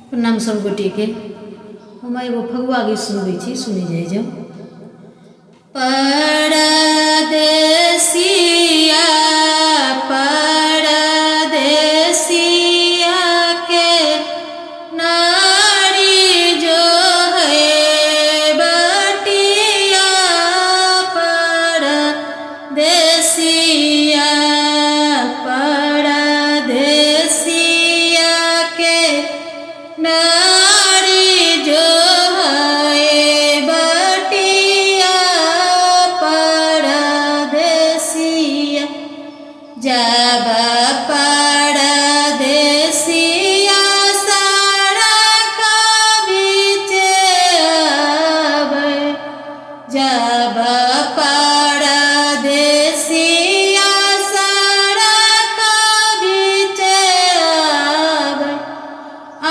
प्रणाम सब गोटे के। हम एगो फगुआ गीत सुनबै छी, सुनी जाइ जाओ। परदेसिया परदेसिया के नारी जो है बटिया परदेसिया परदेसिया के नारी जो है बटिया परदेसिया जब परदेसिया सड़क बीचे आवे जब परदेसिया सड़क बीचे आवे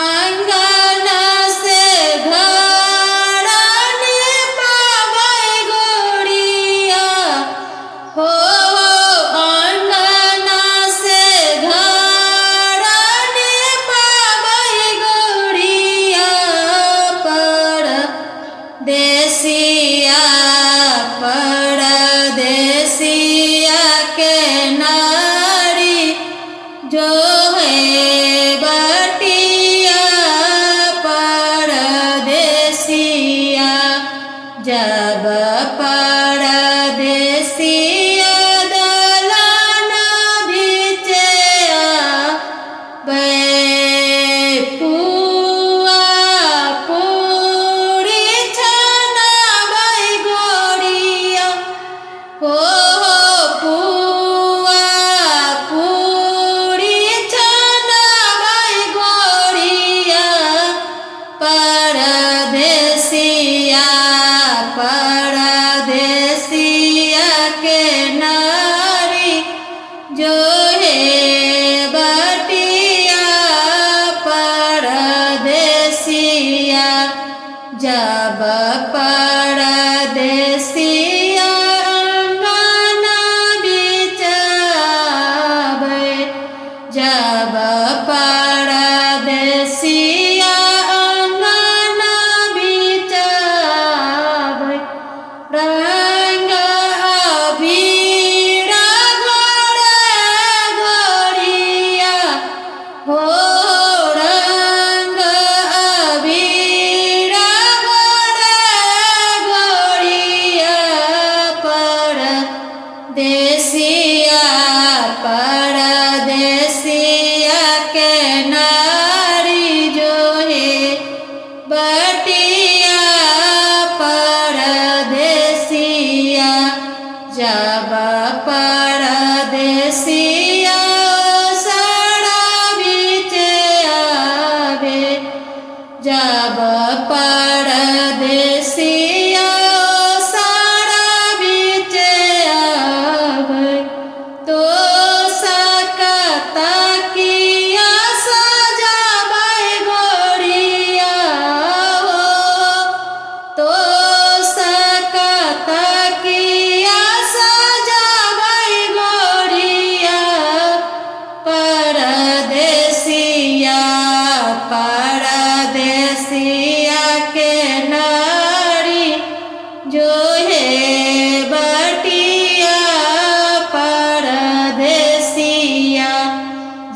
आंगन से घर निपाबै गोड़िया हो आंगन से घर निपाबै गोड़िया परदेसिया परदेसिया के नारी जो है बटिया परदेसिया जब परदेसिया दलान बीचे आवे पुआ पूरी छनाबै गोड़िया हो पुआ पूरी छनाबै गोड़िया परदेसिया परदेसिया के नारी जो है बटिया परदेसिया जब परदेसिया आंगन बीचे आवे जब परदेसिया आंगन बीचे आवे रंग अबीर घोरे गोड़िया हो रंग अबीर घोरे गोड़िया परदेसिया परदेसिया के नारी जो है बटिया परदेसिया जब परदेसिया सड़ा बीचे आवे जब परदेसिया सड़ा बीचे आवे तो सकता किया सजाबै गोड़िया हो तो सकता किया सजाबै गोड़िया परदेसिया परदेसिया के नारी जो है बटिया परदेसिया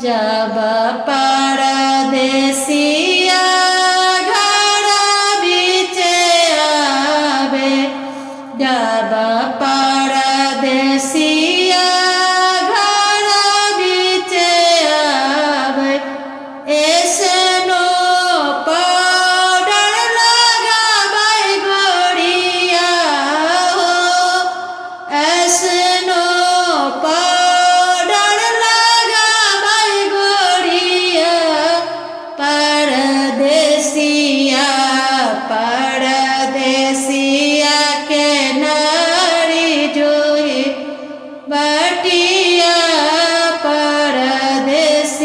जब परदेसिया घर बीचे आवे जब परदेसिया घर बीचे आवे ऐसनो पाउडर लगाबै गोड़िया हो ऐसनो पाउडर लगाबै गोड़िया परदेसिया परदेसिया के नारी जो है बटिया परदेसिया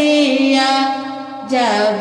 जब